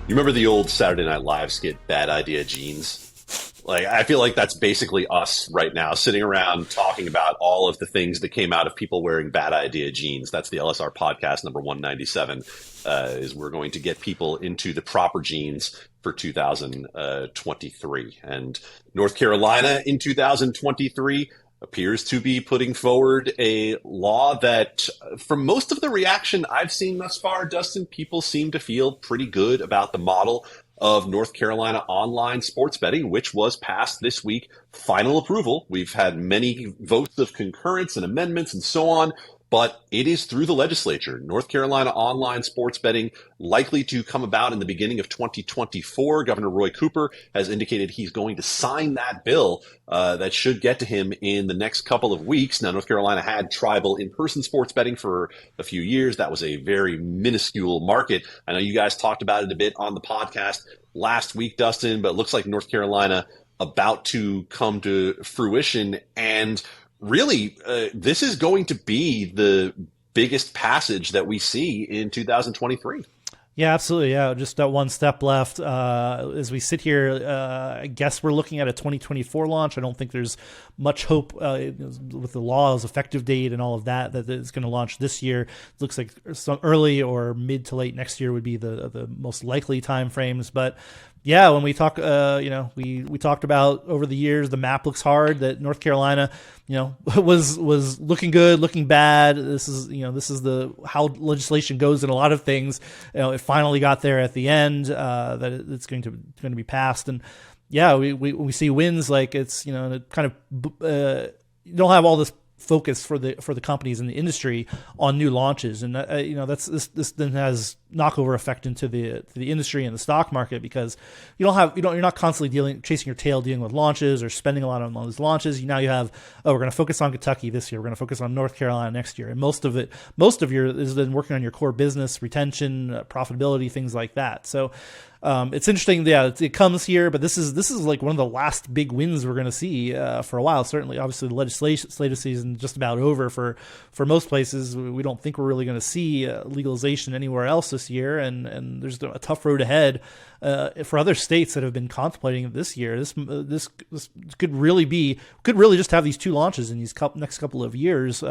You remember the old Saturday Night Live skit, Bad Idea Jeans? Like, I feel like that's basically us right now, sitting around talking about all of the things that came out of people wearing bad idea jeans. That's the LSR podcast number 197, is we're going to get people into the proper jeans for 2023. And North Carolina in 2023 appears to be putting forward a law that, from most of the reaction I've seen thus far, Dustin, people seem to feel pretty good about the model of North Carolina online sports betting, which was passed this week. Final approval. We've had many votes of concurrence and amendments and so on, but it is through the legislature. North Carolina online sports betting likely to come about in the beginning of 2024. Governor Roy Cooper has indicated he's going to sign that bill. That should get to him in the next couple of weeks. Now, North Carolina had tribal in-person sports betting for a few years. That was a very minuscule market. I know you guys talked about it a bit on the podcast last week, Dustin, but it looks like North Carolina about to come to fruition. And really, this is going to be the biggest passage that we see in 2023. Yeah, absolutely. Yeah, just that one step left. As we sit here, I guess we're looking at a 2024 launch. I don't think there's much hope with the law's effective date and all of that it's going to launch this year. It looks like some early or mid to late next year would be the most likely time frames. But yeah, when we talk, we talked about over the years, the map looks hard. That North Carolina, was looking good, looking bad. This is the how legislation goes in a lot of things. It finally got there at the end. That it's going to be passed, and yeah, we see wins like it's kind of you don't have all this focus for the companies in the industry on new launches, and this then has knockover effect into the industry and the stock market, because you're not constantly chasing your tail dealing with launches or spending a lot on those launches. Now you have, we're going to focus on Kentucky this year, we're going to focus on North Carolina next year, and most of your is then working on your core business, retention, profitability, things like that. So it's interesting. Yeah, it comes here, but this is like one of the last big wins we're going to see for a while. Certainly, obviously, the legislative season is just about over for most places. We don't think we're really going to see legalization anywhere else this year, and there's a tough road ahead for other states that have been contemplating this year. This could really just have these two launches in these next couple of years,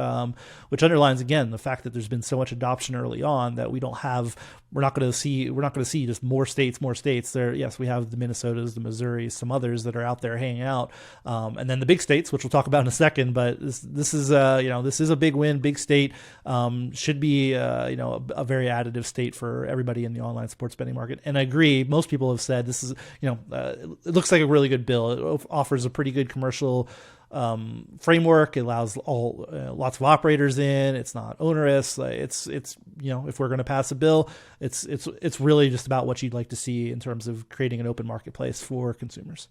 which underlines again the fact that there's been so much adoption early on that we're not going to see just more states there. Yes, we have the Minnesotas, the Missouris, some others that are out there hanging out, and then the big states, which we'll talk about in a second. But this is a big win, big state, should be a very additive state for everybody in the online sports betting market. And I agree, most people have said this is it looks like a really good bill. It offers a pretty good commercial framework. It allows lots of operators in. It's not onerous. It's if we're going to pass a bill, it's really just about what you'd like to see in terms of creating an open marketplace for consumers.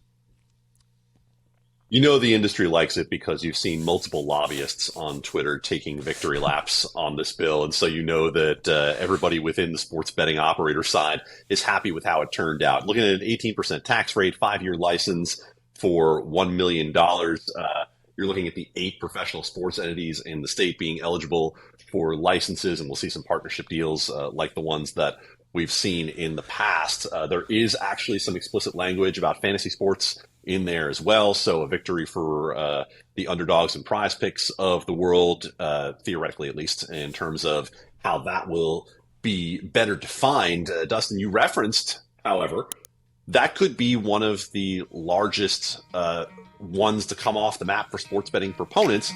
The industry likes it because you've seen multiple lobbyists on Twitter taking victory laps on this bill. And so that everybody within the sports betting operator side is happy with how it turned out. Looking at an 18% tax rate, 5-year license for $1 million. You're looking at the 8 professional sports entities in the state being eligible for licenses, and we'll see some partnership deals like the ones that we've seen in the past. There is actually some explicit language about fantasy sports in there as well. So a victory for the underdogs and prize picks of the world, theoretically at least, in terms of how that will be better defined. Dustin, you referenced, however, that could be one of the largest ones to come off the map for sports betting proponents.